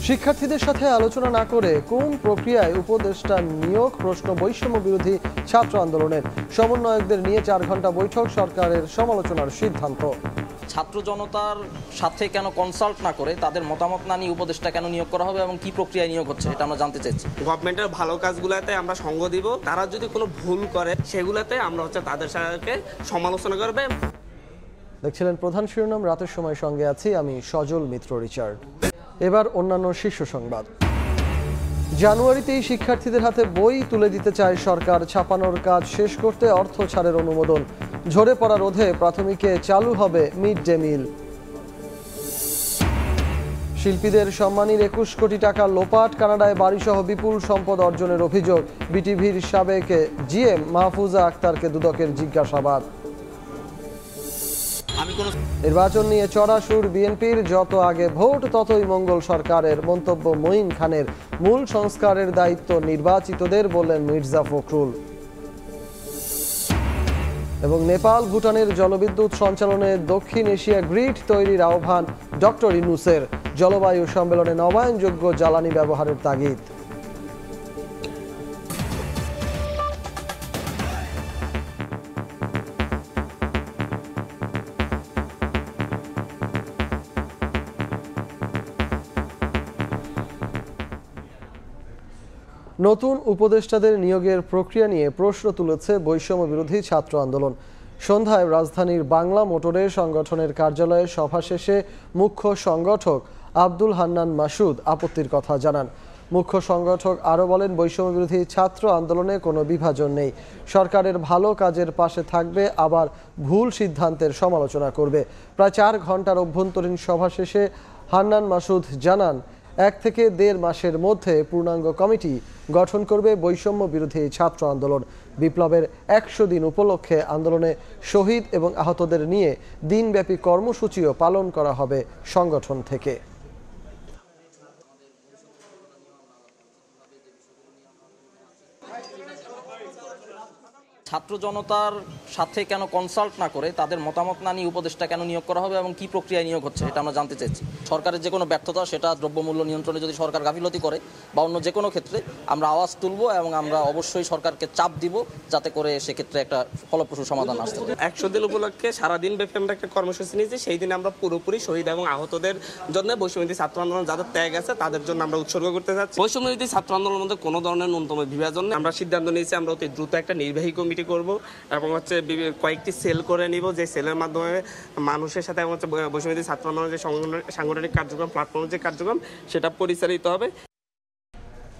শিক্ষার্থীদের সাথে আলোচনা না করে কোন প্রক্রিয়ায় উপদেষ্টা নিয়োগ প্রশ্ন বৈষম্য বিরোধী ছাত্র আন্দোলনের সমন্বয়কদের নিয়ে 4 ঘন্টা বৈঠক, সরকারের সমালোচনার সিদ্ধান্ত। ছাত্র জনতার সাথে কেন কনসাল্ট না করে তাদের মতামত না নিয়ে উপদেষ্টা কেন নিয়োগ করা হবে এবং কি প্রক্রিয়ায় নিয়োগ হচ্ছে এটা আমরা জানতে চাইছি। গভর্নমেন্টের ভালো কাজগুলোতে আমরা সঙ্গ দিব, তারা যদি কোনো ভুল করে সেগুলোতে আমরা তাদের সাথে সমালোচনা করবে। দেখছিলেন প্রধান শিরোনাম, রাতের সময় সঙ্গে আছি আমি সজল মিত্র রিচার্ড। এবার অন্যান্য শীর্ষ সংবাদ। জানুয়ারিতেই শিক্ষার্থীদের হাতে বই তুলে দিতে চায় সরকার, ছাপানোর কাজ শেষ করতে অর্থ ছাড়ের অনুমোদন। ঝরে পড়া রোধে প্রাথমিকে চালু হবে মিড ডে মিল। শিল্পীদের সম্মানীর 21 কোটি টাকা লোপাট, কানাডায় বাড়িসহ বিপুল সম্পদ অর্জনের অভিযোগ। বিটিভির সাবেক জিএম মাহফুজা আক্তারকে দুদকের জিজ্ঞাসাবাদ। নির্বাচন নিয়ে চড়াসুর বিএনপির, যত আগে ভোট ততই মঙ্গল সরকারের। মন্তব্য মঈন খানের, মূল সংস্কারের দায়িত্ব নির্বাচিতদের, বললেন মির্জা ফখরুল। এবং নেপাল ভুটানের জলবিদ্যুৎ সঞ্চালনে দক্ষিণ এশিয়া গ্রিড তৈরির আহ্বান ডক্টর ইউনূসের। জলবায়ু সম্মেলনে নবায়নযোগ্য জ্বালানি ব্যবহারের তাগিদ। নতুন উপদেষ্টাদের নিয়োগের প্রক্রিয়া নিয়ে প্রশ্ন তুলেছে বৈষম্য বিরোধী ছাত্র আন্দোলন। সন্ধ্যায় রাজধানীর বাংলা মোটরে সংগঠনের কার্যালয়ে সভা শেষে মুখ্য সংগঠক আব্দুল হান্নান মাসুদ আপত্তির কথা জানান। মুখ্য সংগঠক আরও বলেন, বৈষম্য বিরোধী ছাত্র আন্দোলনে কোনো বিভাজন নেই। সরকারের ভালো কাজের পাশে থাকবে, আবার ভুল সিদ্ধান্তের সমালোচনা করবে। প্রায় 4 ঘন্টার অভ্যন্তরীণ সভা শেষে হান্নান মাসুদ জানান, 1 থেকে 1.5 মাসের মধ্যে পূর্ণাঙ্গ কমিটি গঠন করবে বৈষম্য বিরোধী ছাত্র আন্দোলন। বিপ্লবের 100 দিন উপলক্ষে আন্দোলনে শহীদ এবং আহতদের নিয়ে দিনব্যাপী কর্মসূচিও পালন করা হবে সংগঠন থেকে। ছাত্র জনতার সাথে কেন কনসাল্ট না করে তাদের মতামত না নিয়ে উপদেষ্টা কেন নিয়োগ করা হবে এবং কি প্রক্রিয়ায় নিয়োগ হচ্ছে এটা আমরা জানতে চাইছি। সরকারের যে কোনো ব্যর্থতা, সেটা দ্রব্যমূল্য নিয়ন্ত্রণে যদি সরকার গাফিলতি করে বা অন্য যে কোনো ক্ষেত্রে আমরা আওয়াজ তুলব এবং আমরা অবশ্যই সরকারকে চাপ দিব যাতে করে সেক্ষেত্রে একটা ফলপ্রসূ সমাধান আসতে পারে। 100 দিন উপলক্ষে সারাদিন ব্যাপী আমরা একটা কর্মসূচি নিয়েছি। সেই দিনে আমরা পুরোপুরি শহীদ এবং আহতদের জন্য বৈষম্য বিরোধী ছাত্র আন্দোলন যাদের ত্যাগ আছে তাদের জন্য আমরা উৎসর্গ করতে চাচ্ছি। বৈষম্য বিরোধী ছাত্র আন্দোলনের মধ্যে কোনো ধরনের ন্যূনতম বিভাজন নেই। আমরা সিদ্ধান্ত নিয়েছি আমরা অতি দ্রুত একটা নির্বাহী কমিটি করব এবং কয়েকটি সেল করে নিব, যে সেলের মাধ্যমে মানুষের সাথে বৈষম্য বিরোধী ছাত্র আন্দোলনের যে সাংগঠনিক কার্যক্রম, প্ল্যাটফর্মের যে কার্যক্রম, সেটা পরিচালিত হবে।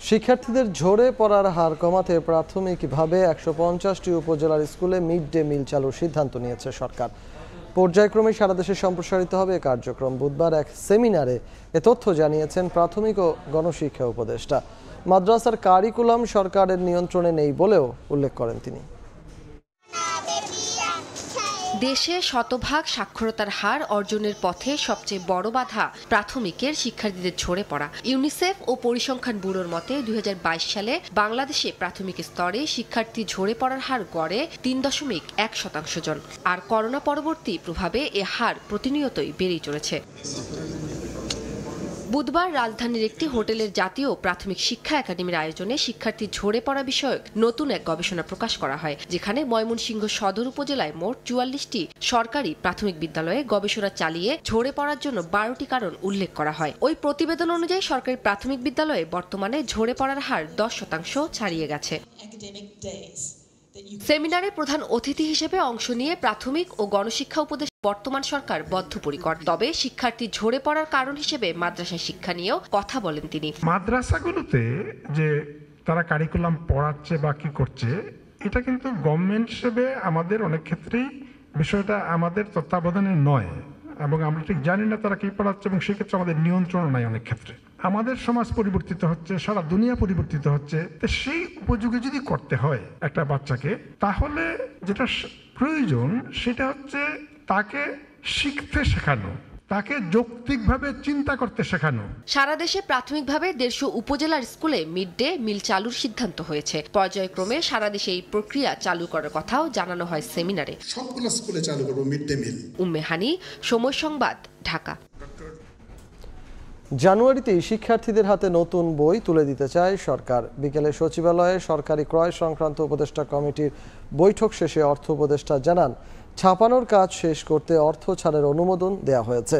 শিক্ষার্থীদের ঝরে পড়ার হার কমাতে প্রাথমিকভাবে 150টি উপজেলার স্কুলে মিড ডে মিল চালুর সিদ্ধান্ত নিয়েছে সরকার। পর্যায়ক্রমে সারা দেশে সম্প্রসারিত হবে কার্যক্রম। বুধবার এক সেমিনারে এ তথ্য জানিয়েছেন প্রাথমিক ও গণশিক্ষা উপদেষ্টা। মাদ্রাসার কারিকুলাম সরকারের নিয়ন্ত্রণে নেই বলেও উল্লেখ করেন তিনি। দেশে শতভাগ সাক্ষরতার হার অর্জনের পথে সবচেয়ে বড় বাধা প্রাথমিকের শিক্ষার্থীদের ঝরে পড়া। ইউনিসেফ ও পরিসংখ্যান ব্যুরোর মতে 2022 সালে বাংলাদেশে প্রাথমিক স্তরে শিক্ষার্থী ঝরে পড়ার হার গড়ে 3.1% জন। আর করোনা পরবর্তী প্রভাবে এ হার প্রতিনিয়তই বেড়েই চলেছে। বুধবার রাজধানীর একটি হোটেলের জাতীয় প্রাথমিক শিক্ষা একাডেমির আয়োজনে শিক্ষার্থী ঝরে পড়া বিষয়ক নতুন এক গবেষণা প্রকাশ করা হয়, যেখানে ময়মনসিংহ সদর উপজেলায় মোট 44টি সরকারি প্রাথমিক বিদ্যালয়ে গবেষণা চালিয়ে ঝরে পড়ার জন্য 12টি কারণ উল্লেখ করা হয়। ওই প্রতিবেদন অনুযায়ী সরকারি প্রাথমিক বিদ্যালয়ে বর্তমানে ঝরে পড়ার হার 10% ছাড়িয়ে গেছে। সেমিনারে প্রধান অতিথি হিসেবে অংশ নিয়ে প্রাথমিক ও গণশিক্ষা উপদেষ্টা বর্তমান সরকার বদ্ধপরিকর, তবে শিক্ষার্থী ঝরে পড়ার কারণ হিসেবে মাদ্রাসা শিক্ষা নিয়েও কথা বলেন তিনি। মাদ্রাসাগুলোতে যে তারা কারিকুলাম পড়াচ্ছে বা কি করছে, এটা কিন্তু গভর্নমেন্ট হিসেবে আমাদের অনেক ক্ষেত্রেই বিষয়টা আমাদের তত্ত্বাবধানে নয় এবং আমরা ঠিক জানি না তারা কি পড়াচ্ছে এবং সেক্ষেত্রে আমাদের নিয়ন্ত্রণ নাই। অনেক ক্ষেত্রে আমাদের সমাজ পরিবর্তিত হচ্ছে, সারা দুনিয়া পরিবর্তিত হচ্ছে। তো সেই উপযোগী যদি করতে হয় একটা বাচ্চাকে, তাহলে যেটা প্রয়োজন সেটা হচ্ছে তাকে শিখতে শেখানো, তাকে যৌক্তিকভাবে চিন্তা করতে শেখানো। সারা দেশে প্রাথমিকভাবে 150 উপজেলার স্কুলে মিড ডে মিল চালুর সিদ্ধান্ত হয়েছে। পর্যায়ক্রমে সারা দেশে এই প্রক্রিয়া চালু করার কথাও জানানো হয় সেমিনারে। সবগুলো স্কুলে চালু করব মিড ডে মিল। উম্মে হানি, সময় সংবাদ, ঢাকা। জানুয়ারিতেই শিক্ষার্থীদের হাতে নতুন বই তুলে দিতে চায় সরকার। বিকেলে সচিবালয়ে সরকারি ক্রয় সংক্রান্ত উপদেষ্টা কমিটির বৈঠক শেষে অর্থ উপদেষ্টা জানান, ছাপানোর কাজ শেষ করতে অর্থ ছাড়ের অনুমোদন দেওয়া হয়েছে।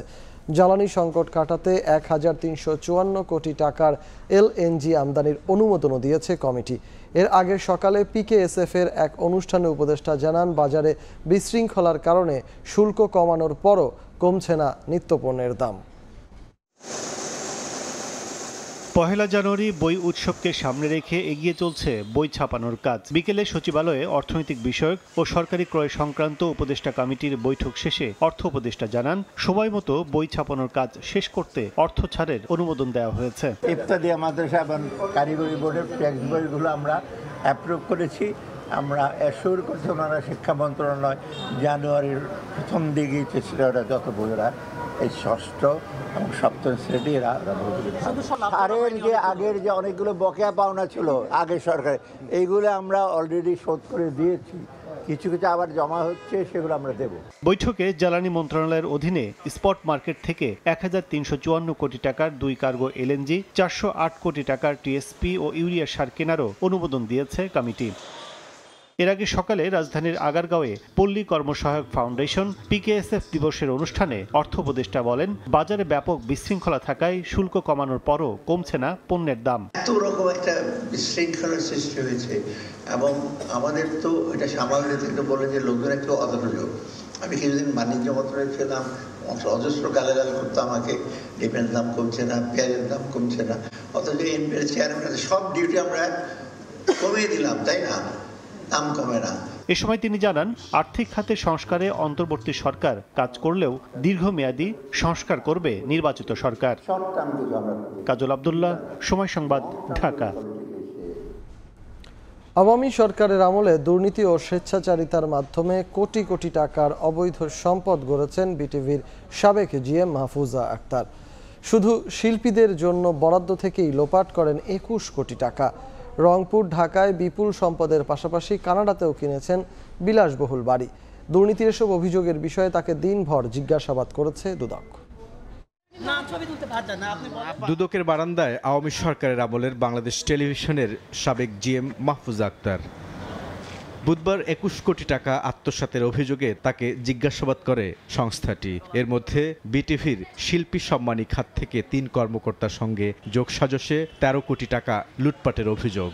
জ্বালানি সংকট কাটাতে 1354 কোটি টাকার এলএনজি আমদানির অনুমোদনও দিয়েছে কমিটি। এর আগে সকালে পিকেএসএফ এর এক অনুষ্ঠানে উপদেষ্টা জানান, বাজারে বিশৃঙ্খলার কারণে শুল্ক কমানোর পরও কমছে না নিত্যপণ্যের দাম। পহেলা জানুয়ারি বই উৎসবকে সামনে রেখে এগিয়ে চলছে বই ছাপানোর কাজ। বিকেলে সচিবালয়ে অর্থনৈতিক বিষয়ক ও সরকারি ক্রয় সংক্রান্ত উপদেষ্টা কমিটির বৈঠক শেষে অর্থ উপদেষ্টা জানান, সময় মতো বই ছাপানোর কাজ শেষ করতে অর্থ ছাড়ের অনুমোদন দেওয়া হয়েছে। ইফতেদায়ী মাদ্রাসা এবং কারিগরি বোর্ডের টেক্সট বইগুলো আমরা অ্যাপ্রুভ করেছি। আমরা অ্যাসিওর করছি ওনারা শিক্ষা মন্ত্রণালয় জানুয়ারির প্রথম দিকে চেষ্টা যত বইরা এই ষষ্ঠ এবং সপ্তম শ্রেণীর আরের যে আগের যে অনেকগুলো বকেয়া পাওনা ছিল আগের সরকারে, এইগুলো আমরা অলরেডি শোধ করে দিয়েছি। কিছু কিছু আবার জমা হচ্ছে, সেগুলো আমরা দেব। বৈঠকে জ্বালানি মন্ত্রণালয়ের অধীনে স্পট মার্কেট থেকে 1354 কোটি টাকার 2 কার্গো এলএনজি, 408 কোটি টাকার টিএসপি ও ইউরিয়া সার কেনারও অনুমোদন দিয়েছে কমিটি। এর আগে সকালে রাজধানীর আগারগাঁওয়ে পল্লী কর্মসহায়ক ফাউন্ডেশন পিকেএসএফ দিবসের অনুষ্ঠানে অর্থ উপদেষ্টা বলেন, বাজারে ব্যাপক বিশৃঙ্খলা থাকায় শুল্ক কমানোর পরও কমছে না পণ্যের দাম। এত রকম একটা বিশৃঙ্খলার সৃষ্টি হয়েছে এবং আমাদের তো এটা সামাল দিতে বলে যে লোকজন একটু অধৈর্য। আমি কিছুদিন বাণিজ্য মন্ত্রণালয়ে ছিলাম, অজস্র গালাগাল করতো আমাকে, ডিমের দাম কমছে না, পেঁয়াজের দাম কমছে না, অথচ এমপির চেয়ারম্যান সব ডিউটি আমরা কমিয়ে দিলাম, তাই না? দাম কমে না। এ সময় তিনি জানান, আর্থিক খাতে সংস্কারে অন্তর্বর্তী সরকার কাজ করলেও দীর্ঘমেয়াদী সংস্কার করবে নির্বাচিত সরকার। কাজল আব্দুল্লাহ, সময় সংবাদ, ঢাকা। আওয়ামী সরকারের আমলে দুর্নীতি ও স্বেচ্ছাচারিতার মাধ্যমে কোটি কোটি টাকার অবৈধ সম্পদ গড়েছেন বিটিভির সাবেক জিএম মাহফুজা আক্তার। শুধু শিল্পীদের জন্য বরাদ্দ থেকেই লোপাট করেন 21 কোটি টাকা। রংপুর, ঢাকায় বিপুল সম্পদের পাশাপাশি কানাডাতেও কিনেছেন বিলাসবহুল বাড়ি। দুর্নীতির এসব অভিযোগের বিষয়ে তাকে দিনভর জিজ্ঞাসাবাদ করেছে দুদক। দুদকের বারান্দায় আওয়ামী সরকারের আমলের বাংলাদেশ টেলিভিশনের সাবেক জিএম মাহফুজা আক্তার। বুধবার 21 কোটি টাকা আত্মসাতের অভিযোগে তাকে জিজ্ঞাসাবাদ করে সংস্থাটি। এর মধ্যে বিটিভির শিল্পী সম্মানী খাত থেকে 3 কর্মকর্তার সঙ্গে যোগসাজশে 13 কোটি টাকা লুটপাটের অভিযোগ।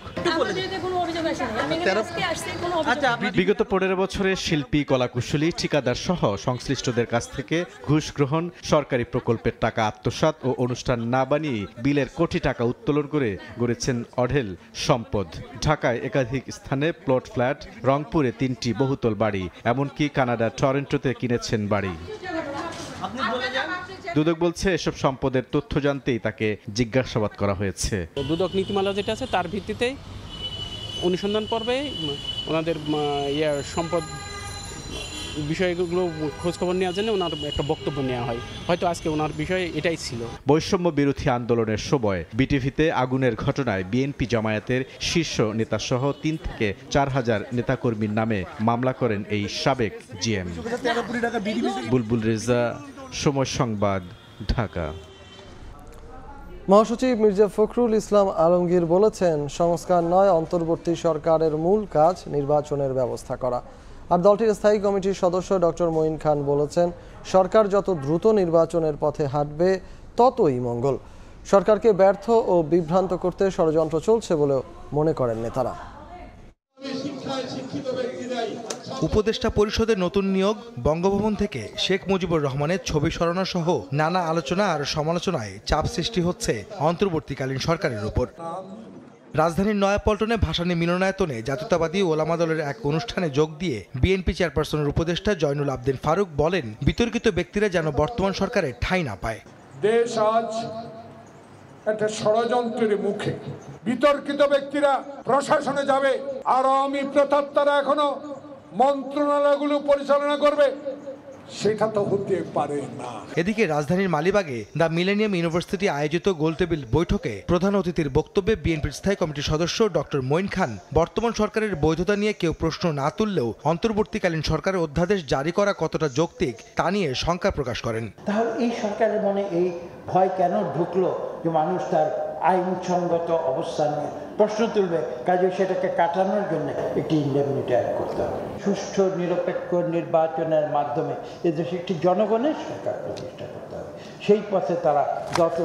বিগত 15 বছরে শিল্পী, কলাকুশলী, ঠিকাদার সহ সংশ্লিষ্টদের কাছ থেকে ঘুষ গ্রহণ, সরকারি প্রকল্পের টাকা আত্মসাৎ ও অনুষ্ঠান না বানিয়ে বিলের কোটি টাকা উত্তোলন করে গড়েছেন অঢেল সম্পদ। ঢাকায় একাধিক স্থানে প্লট ফ্ল্যাট, রংপুরে 3টি বহুতল বাড়ি, এমনকি কানাডার টরন্টোতে কিনেছেন বাড়ি। দুদক বলছে, এসব সম্পদের তথ্য জানতেই তাকে জিজ্ঞাসাবাদ করা হয়েছে। দুদক নীতিমালা যেটা আছে তার ভিত্তিতেই অনুসন্ধান পর্বে ওনাদের সম্পদ বিষয়গুলো খোঁজখবর নেওয়ার জন্য ওনার একটা বক্তব্য নেওয়া হয়। হয়তো আজকে ওনার বিষয় এটাই ছিল। বৈষম্য বিরোধী আন্দোলনের সময় বিটিভিতে আগুনের ঘটনায় বিএনপি জামায়াতের শীর্ষ নেতাসহ 3 থেকে 4 হাজার নেতাকর্মীর নামে মামলা করেন এই সাবেক জিএম। বুলবুল রেজা, সময় সংবাদ, ঢাকা। মহাসচিব মির্জা ফখরুল ইসলাম আলমগীর বলেছেন, সংস্কার নয়, অন্তর্বর্তী সরকারের মূল কাজ নির্বাচনের ব্যবস্থা করা। আর দলটির স্থায়ী কমিটির সদস্য ডক্টর মঈন খান বলেছেন, সরকার যত দ্রুত নির্বাচনের পথে হাঁটবে ততই মঙ্গল। সরকারকে ব্যর্থ ও বিভ্রান্ত করতে ষড়যন্ত্র চলছে বলেও মনে করেন নেতারা। উপদেষ্টা পরিষদের নতুন নিয়োগ, বঙ্গভবন থেকে শেখ মুজিবুর রহমানের ছবি সরানো সহ নানা আলোচনা আর সমালোচনায় চাপ সৃষ্টি হচ্ছে অন্তর্বর্তীকালীন সরকারের উপর। রাজধানীর নয়াপল্টনে ভাসানী মিলনায়তনে জাতীয়তাবাদী ওলামা দলের এক অনুষ্ঠানে যোগ দিয়ে বিএনপি চেয়ারপারসনের উপদেষ্টা জয়নুল আবদিন ফারুক বলেন, বিতর্কিত ব্যক্তিরা যেন বর্তমান সরকারের ঠাঁই না পায়। দেশ আজ একটা ষড়যন্ত্রের মুখে। বিতর্কিত ব্যক্তিরা প্রশাসনে যাবে আর আওয়ামী প্রেতাত্মারা এখনো মন্ত্রণালয়গুলো পরিচালনা করবে। সেটা তো হতে পারে না। এদিকে রাজধানীর মালিবাগে দ্য মিলেনিয়াম ইউনিভার্সিটি আয়োজিত গোলটেবিল বৈঠকে প্রধান অতিথির বক্তব্যে বিএনপির স্থায়ী কমিটির সদস্য ডক্টর মঈন খান বর্তমান সরকারের বৈধতা নিয়ে কেউ প্রশ্ন না তুললেও অন্তর্বর্তীকালীন সরকারের অধ্যাদেশ জারি করা কতটা যৌক্তিক তা নিয়ে শঙ্কা প্রকাশ করেন। তাহলে এই সরকারের মনে এই ভয় কেন ঢুকলো যে মানুষ তার আইনসঙ্গত অবস্থান নিয়ে প্রশ্ন তুলবে, কাজে সেটাকে কাটানোর জন্য একটি ইন্ডেমনিটি অ্যাড করতে হবে। সুষ্ঠু নিরপেক্ষ নির্বাচনের মাধ্যমে এদেশে একটি জনগণের সরকার প্রতিষ্ঠা করতে হবে। সেই পথে তারা যত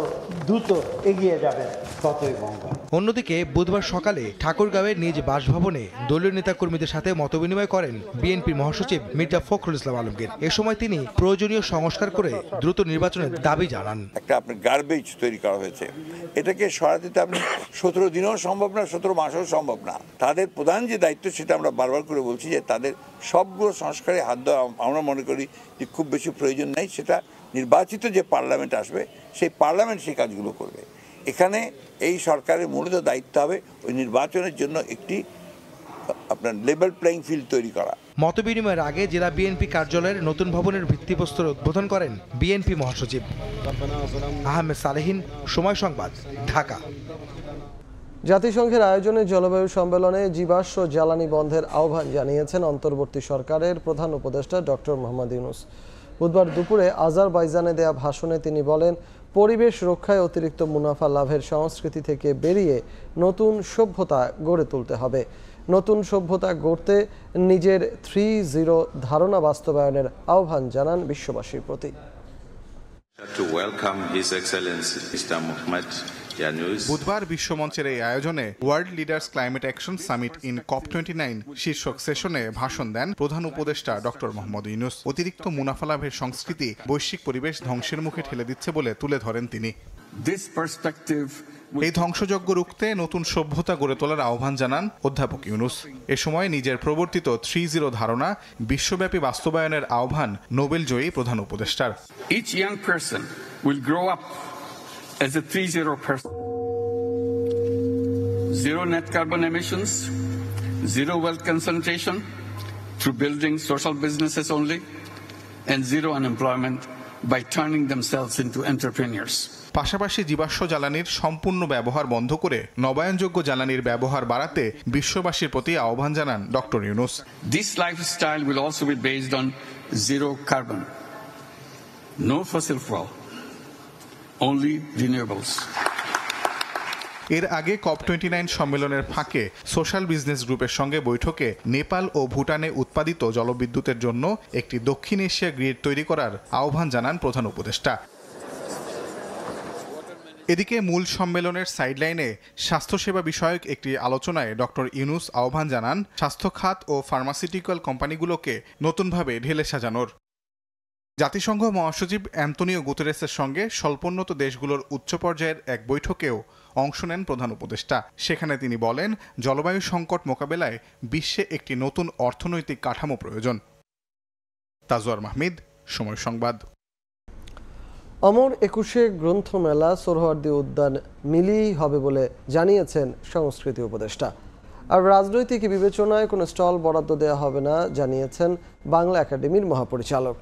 দ্রুত এগিয়ে যাবে ততই মঙ্গল। অন্যদিকে বুধবার সকালে ঠাকুরগাঁওয়ের নিজ বাসভবনে দলীয় নেতাকর্মীদের সাথে মতবিনিময় করেন বিএনপির মহাসচিব মির্জা ফখরুল ইসলাম আলমগীর। এ সময় তিনি প্রয়োজনীয় সংস্কার করে দ্রুত নির্বাচনের দাবি জানান। একটা আপনার গার্বেজ তৈরি করা হয়েছে, এটাকে সরাতে আপনি 17 দিনেও সম্ভব না, 17 মাসেও সম্ভব না। তাদের প্রধান যে দায়িত্ব সেটা আমরা বারবার করে বলছি যে তাদের সবগুলো সংস্কারে হাত দেওয়া আমরা মনে করি যে খুব বেশি প্রয়োজন নেই। সেটা নির্বাচিত যে পার্লামেন্ট আসবে সেই পার্লামেন্ট সেই কাজগুলো করবে। এখানে এই সরকারের মূলত দায়িত্ব হবে ওই নির্বাচনের জন্য একটি আপনার লেভেল প্লেইং ফিল্ড তৈরি করা। মতবিনিময়ের আগে জেলা বিএনপি কার্যালয়ের নতুন ভবনের ভিত্তিপ্রস্তর উদ্বোধন করেন বিএনপি মহাসচিব। আহমেদ সালেহীন, সময় সংবাদ, ঢাকা। জাতিসংঘের আয়োজনে জলবায়ু সম্মেলনে জীবাশ্ম জ্বালানি বন্ধের আহ্বান জানিয়েছেন অন্তর্বর্তী সরকারের প্রধান উপদেষ্টা ডক্টর মোহাম্মদ ইউনূস। বুধবার দুপুরে আজারবাইজানে দেয়া ভাষণে তিনি বলেন, পরিবেশ রক্ষায় অতিরিক্ত মুনাফা লাভের সংস্কৃতি থেকে বেরিয়ে নতুন সভ্যতা গড়ে তুলতে হবে। নতুন সভ্যতা গড়তে নিজের 3-0 ধারণা বাস্তবায়নের আহ্বান জানান বিশ্ববাসীর প্রতি। বুধবার বিশ্বমঞ্চের এই আয়োজনে world leaders climate action summit in COP29 শীর্ষক সেশনে ভাষণ দেন প্রধান উপদেষ্টা ডক্টর মোহাম্মদ ইউনূস। অতিরিক্ত মুনাফা লাভের সংস্কৃতি বৈশ্বিক পরিবেশ ধ্বংসের মুখে ঠেলে দিচ্ছে বলে তুলে ধরেন তিনি। এই ধ্বংসযজ্ঞ রুখতে নতুন সভ্যতা গড়ে তোলার আহ্বান জানান অধ্যাপক ইউনূস। এ সময় নিজের প্রবর্তিত 3-0 ধারণা বিশ্বব্যাপী বাস্তবায়নের আহ্বান নোবেল জয়ী প্রধান উপদেষ্টার। Each young person will grow up as a 3-0 person. 0 net carbon emissions, 0 wealth concentration through building social businesses only, and 0 unemployment by turning themselves into entrepreneurs. পাশাপাশি জীবাশ্ম জ্বালানির সম্পূর্ণ ব্যবহার বন্ধ করে নবায়নযোগ্য জ্বালানির ব্যবহার বাড়াতে বিশ্ববাসীর প্রতি আহ্বান জানান doctor Yunus. This lifestyle will also be based on 0 carbon, no fossil fuel, only renewables. এর আগে COP29 সম্মেলনের ফাঁকে সোশ্যাল বিজনেস গ্রুপের সঙ্গে বৈঠকে নেপাল ও ভুটানে উৎপাদিত জলবিদ্যুতের জন্য একটি দক্ষিণ এশিয়া গ্রিড তৈরি করার আহ্বান জানান প্রধান উপদেষ্টা। এদিকে মূল সম্মেলনের সাইডলাইনে স্বাস্থ্যসেবা বিষয়ক একটি আলোচনায় ডক্টর ইউনূস আহ্বান জানান স্বাস্থ্য খাত ও ফার্মাসিউটিক্যাল কোম্পানিগুলোকে নতুনভাবে ঢেলে সাজানোর। জাতিসংঘ মহাসচিব অ্যান্তোনিও গুতেরেসের সঙ্গে স্বল্পোন্নত দেশগুলোর উচ্চ পর্যায়ের এক বৈঠকেও অংশ নেন প্রধান উপদেষ্টা। সেখানে তিনি বলেন, জলবায়ু সংকট মোকাবেলায় বিশ্বে একটি নতুন অর্থনৈতিক কাঠামো প্রয়োজন। তাজওয়ার মাহমিদ, সময় সংবাদ। অমর 21 গ্রন্থমেলা সোহরাওয়ার্দী উদ্যান মিলিয়েই হবে বলে জানিয়েছেন সংস্কৃতি উপদেষ্টা। আর রাজনৈতিক বিবেচনায় কোনো স্টল বরাদ্দ দেওয়া হবে না জানিয়েছেন বাংলা একাডেমির মহাপরিচালক।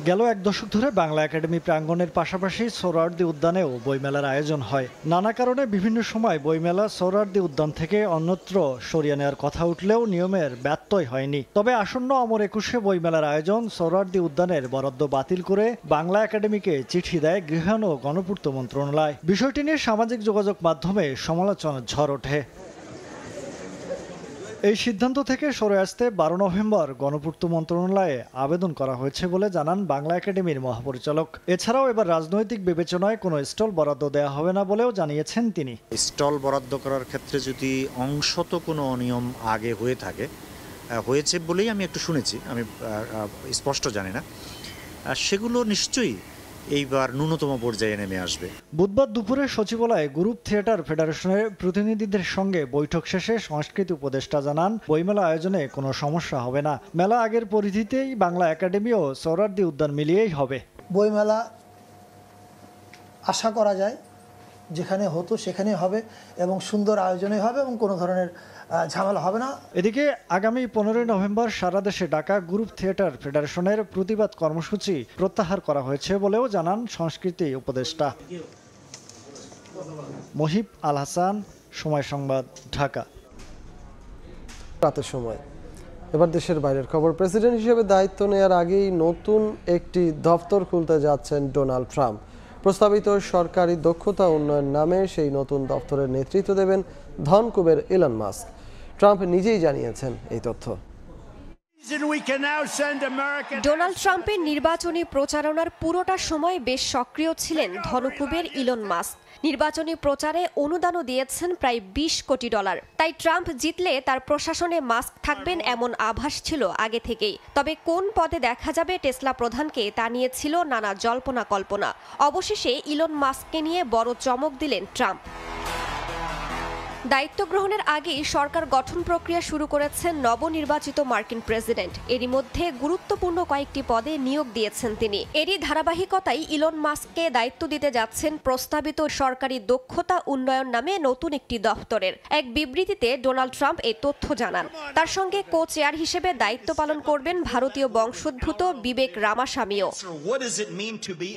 গেল এক দশক ধরে বাংলা একাডেমি প্রাঙ্গণের পাশাপাশি সোহরাওয়ার্দী উদ্যানেও বইমেলার আয়োজন হয়। নানা কারণে বিভিন্ন সময় বইমেলা সোহরাওয়ার্দী উদ্যান থেকে অন্যত্র সরিয়ে নেওয়ার কথা উঠলেও নিয়মের ব্যত্যয় হয়নি। তবে আসন্ন অমর 21 বইমেলার আয়োজন সোহরাওয়ার্দী উদ্যানের বরাদ্দ বাতিল করে বাংলা একাডেমিকে চিঠি দেয় গৃহায়ণ ও গণপূর্ত মন্ত্রণালয়। বিষয়টি নিয়ে সামাজিক যোগাযোগ মাধ্যমে সমালোচনার ঝড় ওঠে। এই সিদ্ধান্ত থেকে সরে আসতে 12 নভেম্বর গণপূর্ত মন্ত্রণালয়ে আবেদন করা হয়েছে বলে জানান বাংলা একাডেমির মহাপরিচালক। এছাড়াও এবার রাজনৈতিক বিবেচনায় কোনো স্টল বরাদ্দ দেওয়া হবে না বলেও জানিয়েছেন তিনি। স্টল বরাদ্দ করার ক্ষেত্রে যদি অংশত কোনো অনিয়ম আগে হয়ে থাকে, হয়েছে বলেই আমি একটু শুনেছি, আমি স্পষ্ট জানি না, সেগুলো নিশ্চয়ই এইবার ন্যূনতম পর্যায়ে নেমে আসবে। বুধবার দুপুরে সচিবালয়ে গ্রুপ থিয়েটার ফেডারেশনের প্রতিনিধিদের সঙ্গে বৈঠক শেষে সংস্কৃতি উপদেষ্টা জানান, বইমেলা আয়োজনে কোনো সমস্যা হবে না। মেলা আগের পরিধিতেই বাংলা একাডেমি ও সোহরাওয়ার্দী উদ্যান মিলিয়েই হবে। বইমেলা আশা করা যায় যেখানে হতো সেখানেই হবে এবং সুন্দর আয়োজনে হবে এবং কোনো ধরনের ঝামেলা হবে না। এদিকে আগামী 15 নভেম্বর সারা দেশে ডাকা গ্রুপ থিয়েটার ফেডারেশনের প্রতিবাদ কর্মসূচি প্রত্যাহার করা হয়েছে বলেও জানান সংস্কৃতি উপদেষ্টা। মহিব আল হাসান, সময় সংবাদ, ঢাকা। রাতের সময় এবার দেশের বাইরের খবর। প্রেসিডেন্ট হিসেবে দায়িত্ব নেয়ার আগেই নতুন একটি দফতর খুলতে যাচ্ছেন ডোনাল্ড ট্রাম্প। প্রস্তাবিত সরকারি দক্ষতা উন্নয়ন নামে সেই নতুন দফতরের নেতৃত্ব দেবেন ধনকুবের ইলন মাস্ক। ট্রাম্প নিজেই জানিয়েছেন এই তথ্য। ডোনাল্ড ট্রাম্পের নির্বাচনী প্রচারণার পুরোটা সময় বেশ সক্রিয় ছিলেন ধনকুবের ইলন মাস্ক। নির্বাচনী প্রচারে অনুদানও দিয়েছেন প্রায় $20 কোটি। তাই ট্রাম্প জিতলে তার প্রশাসনে মাস্ক থাকবেন এমন আভাস ছিল আগে থেকেই। তবে কোন পদে দেখা যাবে টেসলা প্রধানকে তা নিয়ে ছিল নানা জল্পনা কল্পনা। অবশেষে ইলন মাস্ককে নিয়ে বড় চমক দিলেন ট্রাম্প। দায়িত্ব গ্রহণের আগেই সরকার গঠন প্রক্রিয়া শুরু করেছেন নবনির্বাচিত মার্কিন প্রেসিডেন্ট। এরই মধ্যে গুরুত্বপূর্ণ কয়েকটি পদে নিয়োগ দিয়েছেন তিনি। এরই ধারাবাহিকতায় ইলন মাস্ককে দায়িত্ব দিতে যাচ্ছেন প্রস্তাবিত সরকারি দক্ষতা উন্নয়ন নামে নতুন একটি দফতরের। এক বিবৃতিতে ডোনাল্ড ট্রাম্প এই তথ্য জানান। তার সঙ্গে কো চেয়ার হিসেবে দায়িত্ব পালন করবেন ভারতীয় বংশোদ্ভূত বিবেক রামাস্বামীও।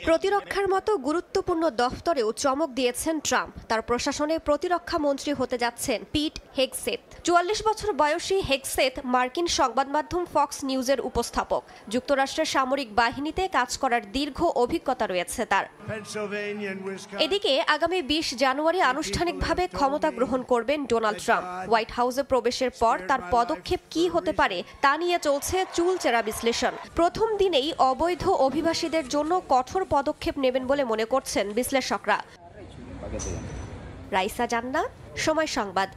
প্রতিরক্ষার মতো গুরুত্বপূর্ণ দফতরেও চমক দিয়েছেন ট্রাম্প। তার প্রশাসনে প্রতিরক্ষা মন্ত্রী হতে যাচ্ছেন পিট হেগসেথ। 44 বছর বয়সী হেগসেথ মার্কিন সংবাদ মাধ্যম ফক্স নিউজের উপস্থাপক। যুক্তরাষ্ট্রের সামরিক বাহিনীতে কাজ করার দীর্ঘ অভিজ্ঞতা রয়েছে তার। এদিকে আগামী 20 জানুয়ারি আনুষ্ঠানিকভাবে ক্ষমতা গ্রহণ করবেন ডোনাল্ড ট্রাম্প। হোয়াইট হাউসে প্রবেশের পর তার পদক্ষেপ কি হতে পারে তা নিয়ে চলছে চুলচেরা বিশ্লেষণ। প্রথম দিনেই অবৈধ অভিবাসীদের জন্য কঠোর পদক্ষেপ নেবেন বলে মনে করছেন বিশ্লেষকরা। রাইসা জান্নাত, সময় সংবাদ।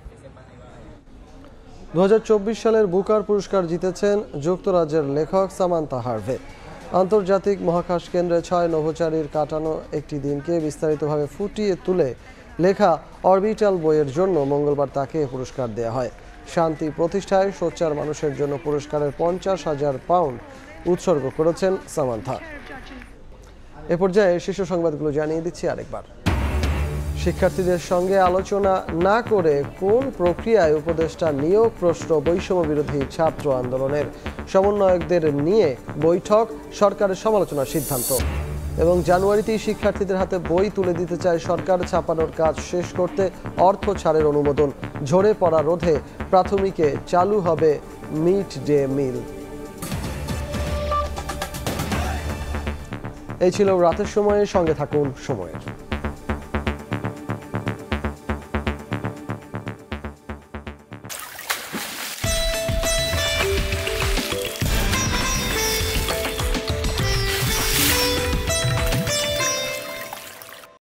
2024 সালের বুকার পুরস্কার জিতেছেন যুক্তরাজ্যের লেখক সামান্থা হার্ভে। আন্তর্জাতিক মহাকাশ কেন্দ্রে 6 নভোচারীর কাটানো একটি দিনকে বিস্তারিতভাবে ফুটিয়ে তুলে লেখা অরবিটাল বইয়ের জন্য মঙ্গলবার তাকে পুরস্কার দেওয়া হয়। শান্তি প্রতিষ্ঠায় সোচ্চার মানুষের জন্য পুরস্কারের 50,000 পাউন্ড উৎসর্গ করেছেন সামান্থা। এ পর্যায়ে শীর্ষ সংবাদগুলো জানিয়ে দিচ্ছি আরেকবার। শিক্ষার্থীদের সঙ্গে আলোচনা না করে কোন প্রক্রিয়ায় উপদেষ্টা নিয়োগ প্রশ্ন বৈষম্য বিরোধী ছাত্র আন্দোলনের সমন্বয়কদের নিয়ে বৈঠক, সরকারের সমালোচনার সিদ্ধান্ত। এবং জানুয়ারিতেই শিক্ষার্থীদের হাতে বই তুলে দিতে চায় সরকার। ছাপানোর কাজ শেষ করতে অর্থ ছাড়ের অনুমোদন। ঝরে পড়া রোধে প্রাথমিকে চালু হবে মিড ডে মিল। এই ছিল রাতের সময়ে, সঙ্গে থাকুন সময়ের।